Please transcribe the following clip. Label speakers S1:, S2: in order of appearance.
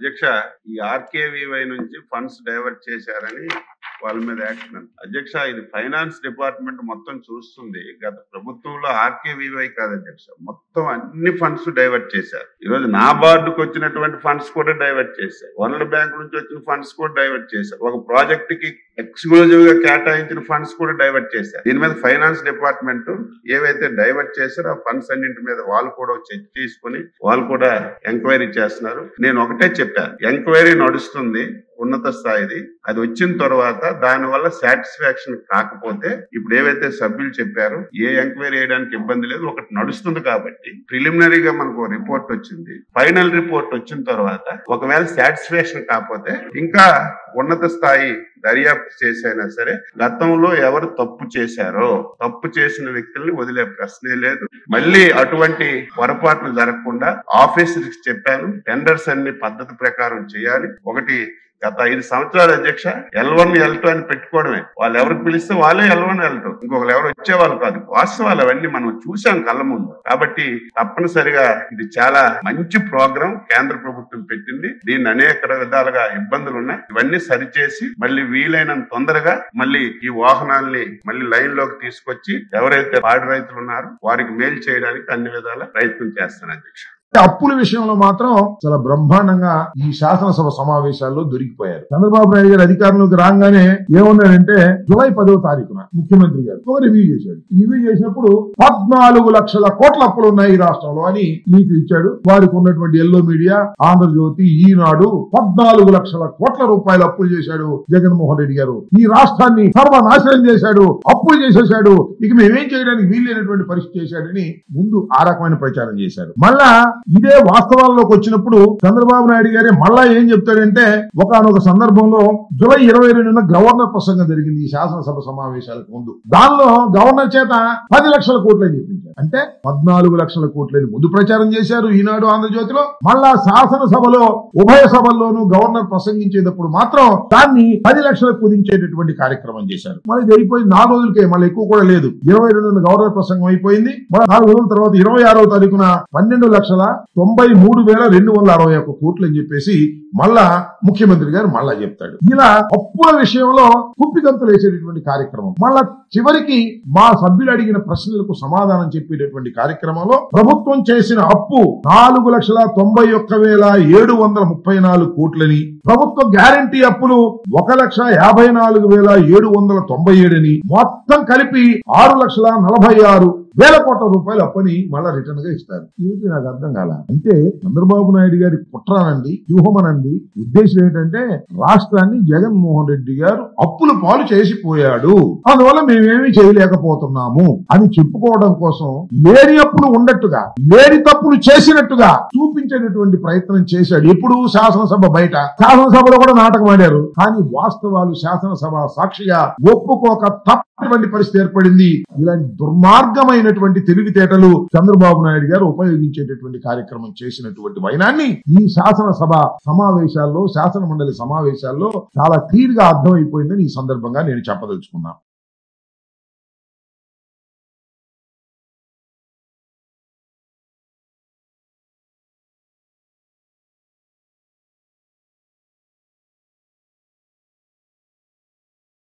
S1: అధ్యక్ష, ఈ ఆర్కేవీవై నుంచి ఫండ్స్ డైవర్ట్ చేశారని వాళ్ళ మీద యాక్షన్. అధ్యక్ష, ఇది ఫైనాన్స్ డిపార్ట్మెంట్ మొత్తం చూస్తుంది. గత ప్రభుత్వంలో ఆర్కేవీవై కాదు అధ్యక్ష, మొత్తం అన్ని ఫండ్స్ డైవర్ట్ చేశారు. ఈరోజు నాబార్డుకు వచ్చినటువంటి ఫండ్స్ కూడా డైవర్ట్ చేశారు. వరల్డ్ బ్యాంక్ నుంచి వచ్చిన ఫండ్స్ కూడా డైవర్ట్ చేశారు. ఒక ప్రాజెక్ట్ కి ఎక్స్క్లూజివ్ గా కేటాయించిన ఫండ్స్ కూడా డైవర్ట్ చేశారు. దీని మీద ఫైనాన్స్ డిపార్ట్మెంట్ ఏవైతే డైవర్ట్ చేశారో ఆ ఫండ్స్ అన్నింటి మీద వాళ్ళు కూడా చెక్ చేసుకుని వాళ్ళు కూడా ఎంక్వైరీ చేస్తున్నారు. నేను ఒకటే చెప్పాను, ఎంక్వైరీ నడుస్తుంది ఉన్నత స్థాయిది. అది వచ్చిన తర్వాత దానివల్ల సాటిస్ఫాక్షన్ కాకపోతే ఇప్పుడు ఏవైతే సభ్యులు చెప్పారో ఏ ఎంక్వైరీ చేయడానికి ఇబ్బంది లేదు, ఒకటి నడుస్తుంది. కాబట్టి ప్రిలిమినరీగా మనకు రిపోర్ట్ వచ్చింది. ఫైనల్ రిపోర్ట్ వచ్చిన తర్వాత ఒకవేళ సాటిస్ఫాక్షన్ కాకపోతే ఇంకా ఉన్నత స్థాయి దర్యాప్తు చేసైనా సరే గతంలో ఎవరు తప్పు చేశారో తప్పు చేసిన వ్యక్తుల్ని వదిలే ప్రశ్నే లేదు. మళ్ళీ అటువంటి పొరపాట్లు జరగకుండా ఆఫీసర్కి చెప్పాను, టెండర్స్ అన్ని పద్ధతి ప్రకారం చేయాలి. ఒకటి గత 5 సంవత్సరాలు అధ్యక్ష L1 L2 అని పెట్టుకోవడమే. వాళ్ళు ఎవరికి పిలిస్తే వాళ్ళే L1 L2, ఇంకొకరు ఎవరు వచ్చేవాళ్ళు కాదు. వాస్తవాలు అవన్నీ మనం చూసాం కళ్ళ ముందు. కాబట్టి తప్పనిసరిగా ఇది చాలా మంచి ప్రోగ్రాం కేంద్ర ప్రభుత్వం పెట్టింది. దీన్ని అనేక విధాలుగా ఇబ్బందులు ఉన్నాయి. ఇవన్నీ సరిచేసి మళ్ళీ వీలైనంత తొందరగా మళ్ళీ ఈ వాహనాల్ని మళ్ళీ లైన్ లోకి తీసుకొచ్చి ఎవరైతే పాడి రైతులు ఉన్నారో వారికి మేలు చేయడానికి అన్ని విధాల ప్రయత్నం చేస్తాను అధ్యక్ష.
S2: అప్పుల విషయంలో మాత్రం చాలా బ్రహ్మాండంగా ఈ శాసనసభ సమావేశాల్లో దొరికిపోయారు. చంద్రబాబు నాయుడు గారు అధికారంలోకి రాగానే ఏమన్నాడంటే జూలై 10వ తారీఖున ముఖ్యమంత్రి గారు ఒక రివ్యూ చేశాడు. రివ్యూ చేసినప్పుడు 14 లక్షల కోట్ల అప్పులు ఉన్నాయి ఈ రాష్ట్రంలో అని నీతి ఇచ్చాడు. వారికి ఉన్నటువంటి ఎల్లో మీడియా, ఆంధ్రజ్యోతి, ఈనాడు 14 లక్షల కోట్ల రూపాయలు అప్పులు చేశాడు జగన్మోహన్ రెడ్డి గారు. ఈ రాష్ట్రాన్ని సర్వనాశనం చేశాడు, అప్పులు చేసేశాడు, ఇక మేమేం చేయడానికి వీల్లేనటువంటి పరిస్థితి చేశాడని ముందు ఆ రకమైన ప్రచారం చేశారు. మళ్ళా ఇదే వాస్తవాల్లోకి వచ్చినప్పుడు చంద్రబాబు నాయుడు గారే మళ్ళా ఏం చెప్తాడంటే ఒకానొక సందర్భంలో జూలై 22న గవర్నర్ ప్రసంగం జరిగింది ఈ శాసనసభ సమావేశాలకు ముందు. దానిలో గవర్నర్ చేత 10 లక్షల కోట్లని చెప్పించారు. అంటే 14 లక్షల కోట్లని ముందు ప్రచారం చేశారు ఈనాడు, ఆంధ్రజ్యోతిలో. మళ్ళా శాసనసభలో ఉభయ సభల్లోనూ గవర్నర్ ప్రసంగించేటప్పుడు మాత్రం దాన్ని 10 లక్షలకు కుదించేటటువంటి కార్యక్రమం చేశారు. మళ్ళీ ఇది అయిపోయింది 4 రోజులకే, మళ్ళీ ఎక్కువ కూడా లేదు. 22న గవర్నర్ ప్రసంగం అయిపోయింది. మళ్ళీ 4 రోజుల తర్వాత 26వ తారీఖున 12,93,261 కోట్లు అని చెప్పేసి మళ్ళా ముఖ్యమంత్రి గారు మళ్ళా చెప్తాడు. ఇలా అప్పుల విషయంలో కుప్పిగంతులు వేసేటటువంటి కార్యక్రమం. మళ్ళా చివరికి మా సభ్యులు అడిగిన ప్రశ్నలకు సమాధానం చెప్పేటటువంటి కార్యక్రమంలో ప్రభుత్వం చేసిన అప్పు 4,91,734 కోట్లని, ప్రభుత్వ గ్యారంటీ అప్పులు 1,54,797 అని, మొత్తం కలిపి 6,46,000 కోట్ల రూపాయలు అప్పని మళ్ళా రిటర్న్ గా ఇస్తారు. ఏంటి నాకు అర్థం కాల. అంటే చంద్రబాబు నాయుడు గారి కుట్రనండి, వ్యూహమనండి, ఉద్దేశం ఏంటంటే రాష్ట్రాన్ని జగన్మోహన్ రెడ్డి గారు అప్పుల పాలు చేసిపోయాడు, అందువల్ల మేమేమీ చేయలేకపోతున్నాము అని చెప్పుకోవడం కోసం లేని అప్పులు ఉన్నట్టుగా, లేని తప్పులు చేసినట్టుగా చూపించేటటువంటి ప్రయత్నం చేశాడు. ఎప్పుడు శాసనసభ బయట, శాసనసభలో కూడా నాటకం ఆడారు. కానీ వాస్తవాలు శాసనసభ సాక్షిగా ఒప్పుకోక తప్పటువంటి పరిస్థితి ఏర్పడింది. ఇలాంటి దుర్మార్గమైనటువంటి తెలివితేటలు చంద్రబాబు నాయుడు గారు ఉపయోగించేటటువంటి కార్యక్రమం చేసినటువంటి వైనాన్ని ఈ శాసనసభ సమావేశాల్లో, శాసన మండలి సమావేశాల్లో చాలా క్లియర్ గా అర్థమైపోయిందని ఈ సందర్భంగా నేను చెప్పదలుచుకున్నాను.